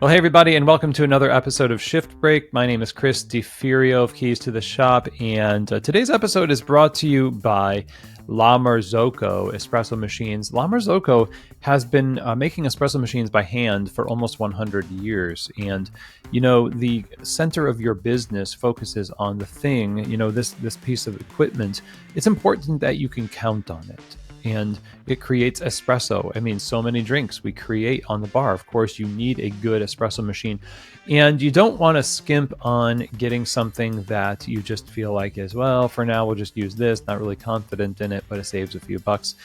Well, hey, everybody, and welcome to another episode of Shift Break. My name is Chris DeFirio of Keys to the Shop, and today's episode is brought to you by La Marzocco espresso machines. La Marzocco has been making espresso machines by hand for almost 100 years. And, you know, the center of your business focuses on the thing, you know, this piece of equipment. It's important that you can count on it. And it creates espresso. I mean, so many drinks we create on the bar. Of course, you need a good espresso machine. And you don't want to skimp on getting something that you just feel like is, well, for now, we'll just use this. Not really confident in it, but it saves a few bucks.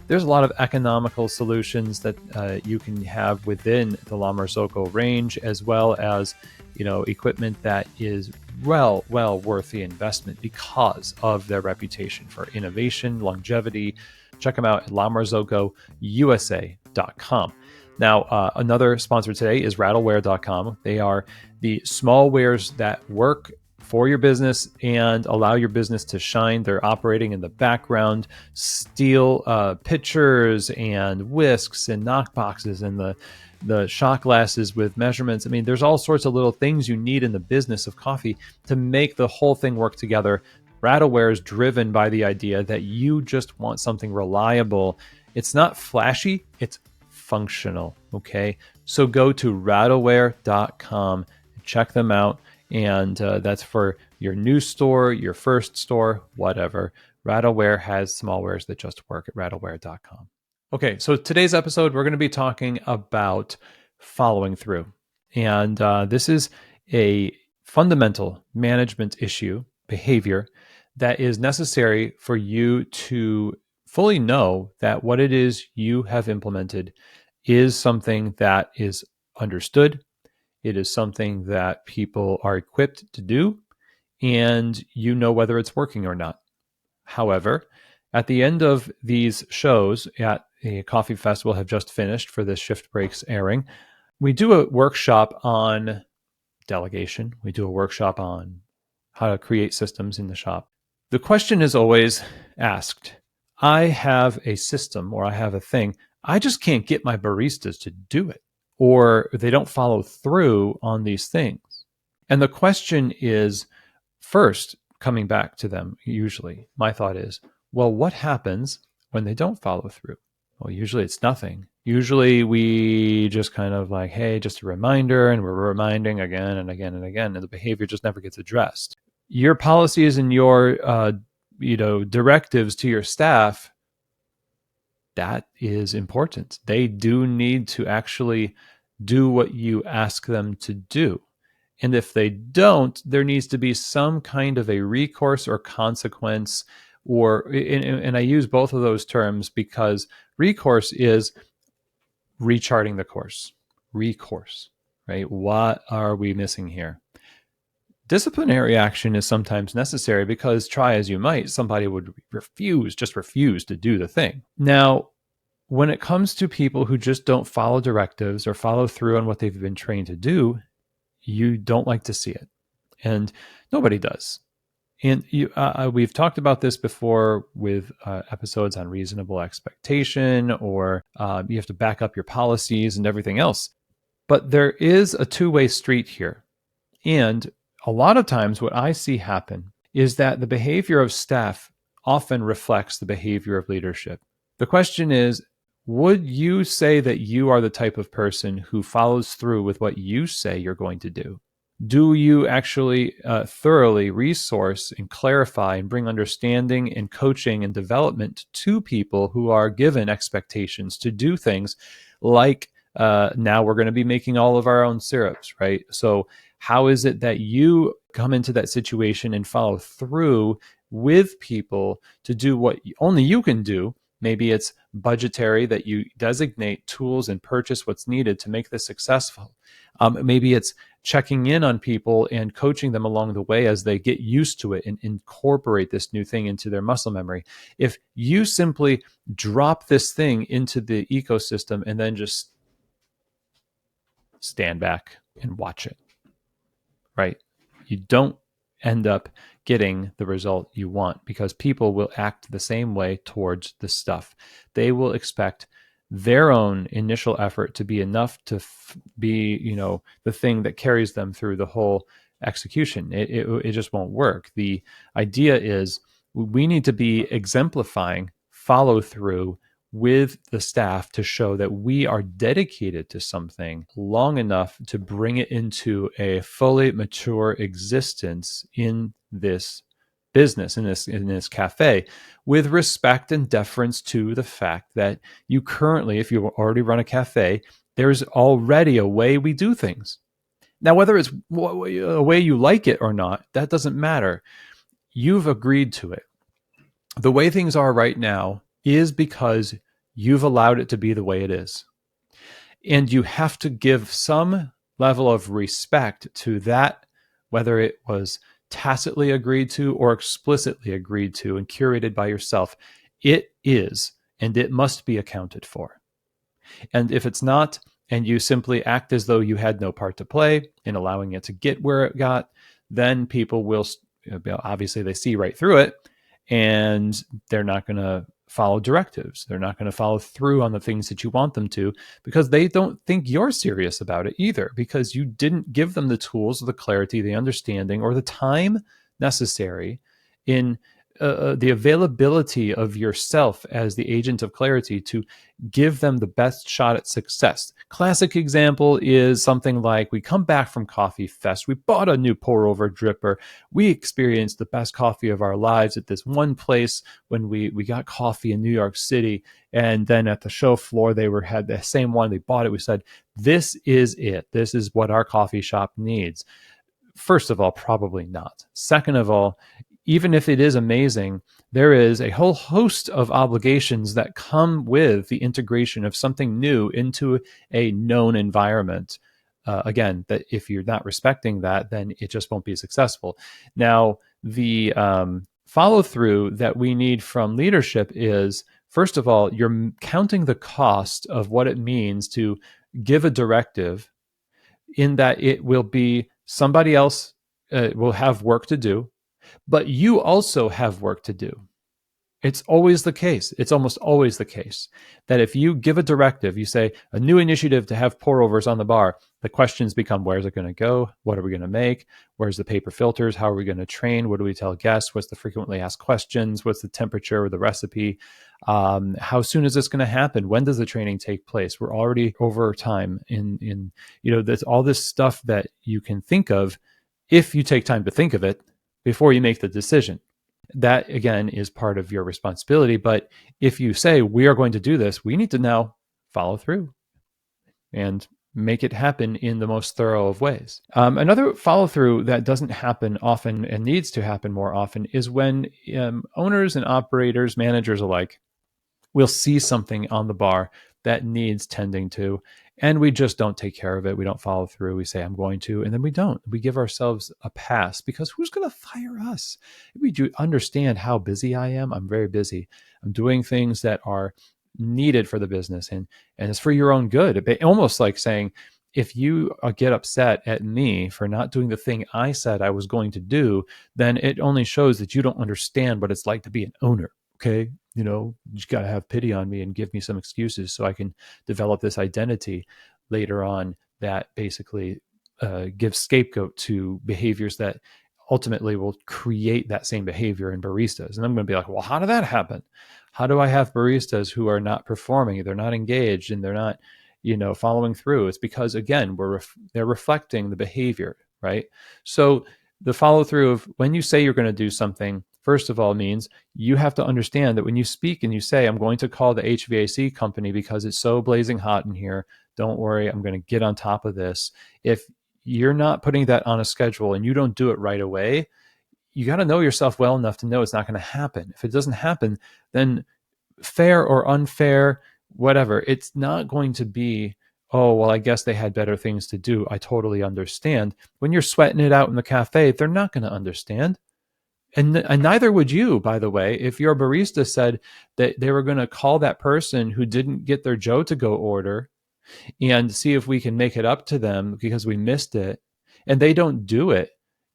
There's a lot of economical solutions that you can have within the La Marzocco range, as well as, you know, equipment that is well worth the investment because of their reputation for innovation, longevity. Check them out at lamarzocco.usa.com. Now, another sponsor today is rattleware.com. They are the small wares that work for your business and allow your business to shine. They're operating in the background, steel pitchers and whisks and knock boxes and the shot glasses with measurements. I mean, there's all sorts of little things you need in the business of coffee to make the whole thing work together. Rattleware is driven by the idea that you just want something reliable. It's not flashy, it's functional, okay? So go to rattleware.com, check them out, and that's for your new store, your first store, whatever. Rattleware has smallwares that just work at rattleware.com. Okay, so today's episode, we're going to be talking about following through. And this is a fundamental management issue, behavior, that is necessary for you to fully know that what it is you have implemented is something that is understood. It is something that people are equipped to do, and you know whether it's working or not. However, at the end of these shows at a coffee festival have just finished for this Shift Breaks airing, we do a workshop on delegation. We do a workshop on how to create systems in the shop. The question is always asked, I have a system or I have a thing. I just can't get my baristas to do it, or they don't follow through on these things. And the question is, first, coming back to them, usually, my thought is, well, what happens when they don't follow through? Well, usually it's nothing. Usually we just kind of like, hey, just a reminder, and we're reminding again and again and again, and the behavior just never gets addressed. Your policies and your directives to your staff, that is important. They do need to actually do what you ask them to do. And if they don't, there needs to be some kind of a recourse or consequence, and I use both of those terms because recourse is recharting the course. Recourse, right? What are we missing here? Disciplinary action is sometimes necessary because, try as you might, somebody would refuse to do the thing. Now, when it comes to people who just don't follow directives or follow through on what they've been trained to do, you don't like to see it. And nobody does. And we've talked about this before with episodes on reasonable expectation, or you have to back up your policies and everything else. But there is a two-way street here. And a lot of times what I see happen is that the behavior of staff often reflects the behavior of leadership. The question is, would you say that you are the type of person who follows through with what you say you're going to do? Do you actually thoroughly resource and clarify and bring understanding and coaching and development to people who are given expectations to do things like now we're going to be making all of our own syrups, right? So how is it that you come into that situation and follow through with people to do what only you can do? Maybe it's budgetary, that you designate tools and purchase what's needed to make this successful. Maybe it's checking in on people and coaching them along the way as they get used to it and incorporate this new thing into their muscle memory. If you simply drop this thing into the ecosystem and then just stand back and watch it, right? You don't end up getting the result you want because people will act the same way towards the stuff. They will expect their own initial effort to be enough to be, the thing that carries them through the whole execution. It just won't work. The idea is we need to be exemplifying follow through with the staff to show that we are dedicated to something long enough to bring it into a fully mature existence in this business, in this cafe, with respect and deference to the fact that you currently, if you already run a cafe, there's already a way we do things. Now, whether it's a way you like it or not, that doesn't matter. You've agreed to it. The way things are right now is because you've allowed it to be the way it is. And you have to give some level of respect to that, whether it was tacitly agreed to or explicitly agreed to and curated by yourself. It is, and it must be accounted for. And if it's not, and you simply act as though you had no part to play in allowing it to get where it got, then people will, obviously they see right through it, and they're not going to follow directives. They're not going to follow through on the things that you want them to, because they don't think you're serious about it either, because you didn't give them the tools, the clarity, the understanding, or the time necessary in the availability of yourself as the agent of clarity to give them the best shot at success. Classic example is something like, we come back from Coffee Fest, we bought a new pour over dripper, we experienced the best coffee of our lives at this one place when we got coffee in New York City, and then at the show floor they had the same one, they bought it, we said, this is it, this is what our coffee shop needs. First of all, probably not. Second of all, even if it is amazing, there is a whole host of obligations that come with the integration of something new into a known environment. Again, that if you're not respecting that, then it just won't be successful. Now, the follow through that we need from leadership is, first of all, you're counting the cost of what it means to give a directive, in that it will be somebody else will have work to do, but you also have work to do. It's always the case. It's almost always the case that if you give a directive, you say a new initiative to have pour overs on the bar, the questions become, where's it going to go? What are we going to make? Where's the paper filters? How are we going to train? What do we tell guests? What's the frequently asked questions? What's the temperature or the recipe? How soon is this going to happen? When does the training take place? We're already over time in there's all this stuff that you can think of if you take time to think of it before you make the decision. That, again, is part of your responsibility. But if you say, we are going to do this, we need to now follow through and make it happen in the most thorough of ways. Another follow through that doesn't happen often and needs to happen more often is when owners and operators, managers alike, will see something on the bar that needs tending to, and we just don't take care of it. We don't follow through. We say, I'm going to, and then we don't. We give ourselves a pass, because who's going to fire us? We do understand how busy I am. I'm very busy. I'm doing things that are needed for the business, and it's for your own good. Almost like saying, if you get upset at me for not doing the thing I said I was going to do, then it only shows that you don't understand what it's like to be an owner. Okay. You just got to have pity on me and give me some excuses so I can develop this identity later on that basically gives scapegoat to behaviors that ultimately will create that same behavior in baristas. And I'm going to be like, well, how did that happen? How do I have baristas who are not performing? They're not engaged and they're not, following through. It's because, again, they're reflecting the behavior, right? So the follow through of when you say you're going to do something, first of all, means you have to understand that when you speak and you say, I'm going to call the HVAC company because it's so blazing hot in here, don't worry, I'm going to get on top of this. If you're not putting that on a schedule and you don't do it right away, you got to know yourself well enough to know it's not going to happen. If it doesn't happen, then fair or unfair, whatever, it's not going to be, oh, well, I guess they had better things to do. I totally understand. When you're sweating it out in the cafe, they're not going to understand. And neither would you, by the way, if your barista said that they were going to call that person who didn't get their Joe to go order and see if we can make it up to them because we missed it, and they don't do it.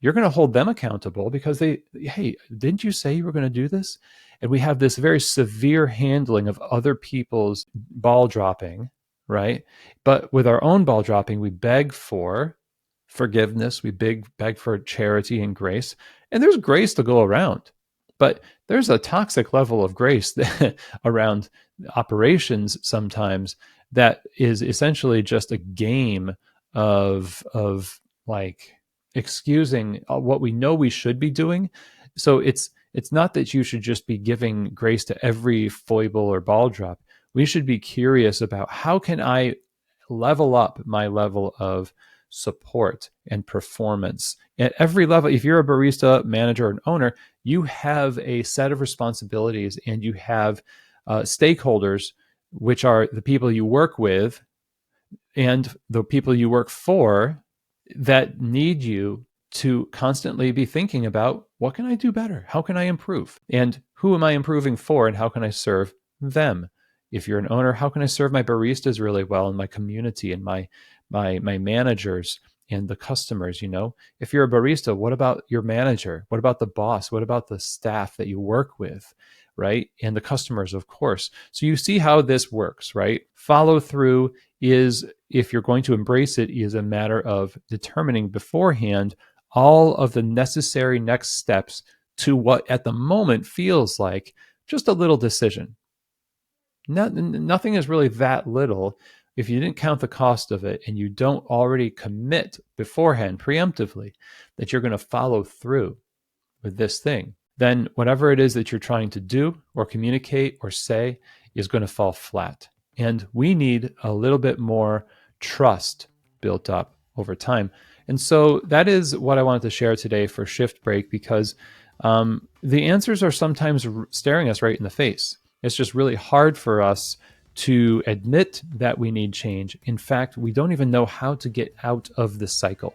you're going to hold them accountable because hey, didn't you say you were going to do this? And we have this very severe handling of other people's ball dropping, right? But with our own ball dropping, we beg for forgiveness, we beg for charity and grace. And there's grace to go around. But there's a toxic level of grace around operations sometimes that is essentially just a game of like excusing what we know we should be doing. So it's not that you should just be giving grace to every foible or ball drop. We should be curious about how can I level up my level of support and performance at every level. If you're a barista, manager, and owner, you have a set of responsibilities and you have stakeholders, which are the people you work with and the people you work for, that need you to constantly be thinking about, what can I do better? How can I improve? And who am I improving for? And how can I serve them? If you're an owner, how can I serve my baristas really well and my community and my managers and the customers? If you're a barista, what about your manager? What about the boss? What about the staff that you work with, right? And the customers, of course. So you see how this works, right? Follow through is, if you're going to embrace it, is a matter of determining beforehand all of the necessary next steps to what at the moment feels like just a little decision. Nothing is really that little if you didn't count the cost of it and you don't already commit beforehand, preemptively, that you're going to follow through with this thing. Then whatever it is that you're trying to do or communicate or say is going to fall flat. And we need a little bit more trust built up over time. And so that is what I wanted to share today for Shift Break, because the answers are sometimes staring us right in the face. It's just really hard for us to admit that we need change. In fact, we don't even know how to get out of the cycle.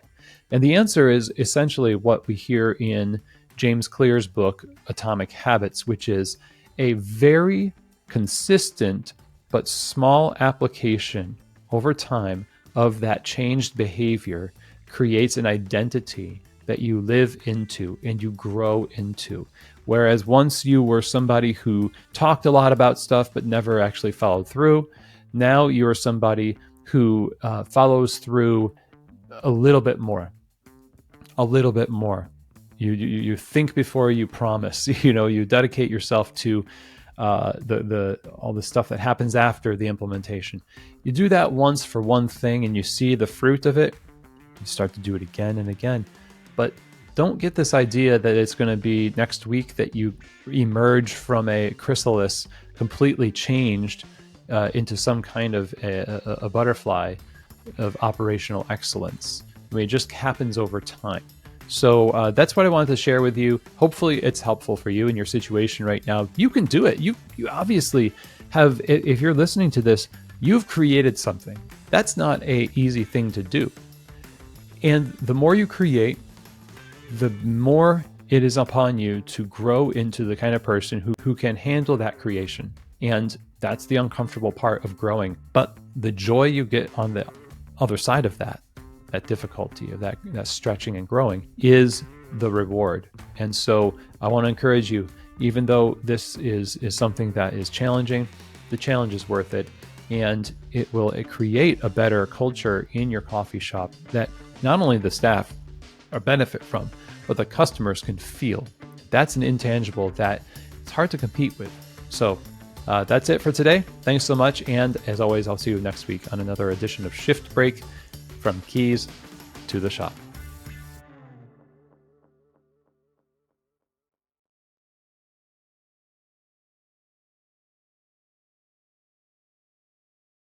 And the answer is essentially what we hear in James Clear's book, Atomic Habits, which is a very consistent but small application over time of that changed behavior creates an identity that you live into and you grow into. Whereas once you were somebody who talked a lot about stuff but never actually followed through, now you're somebody who follows through a little bit more. You think before you promise. You dedicate yourself to all the stuff that happens after the implementation. You do that once for one thing and you see the fruit of it, you start to do it again and again. But don't get this idea that it's going to be next week that you emerge from a chrysalis completely changed into some kind of a butterfly of operational excellence. I mean, it just happens over time. So that's what I wanted to share with you. Hopefully it's helpful for you in your situation right now. You can do it. You obviously have, if you're listening to this, you've created something. That's not an easy thing to do. And the more you create, the more it is upon you to grow into the kind of person who can handle that creation. And that's the uncomfortable part of growing. But the joy you get on the other side of that difficulty, of that stretching and growing, is the reward. And so I want to encourage you, even though this is something that is challenging, the challenge is worth it. And it will create a better culture in your coffee shop that not only the staff benefit from, but the customers can feel. That's an intangible that it's hard to compete with. So that's it for today. Thanks so much. And as always, I'll see you next week on another edition of Shift Break, from keys to the shop.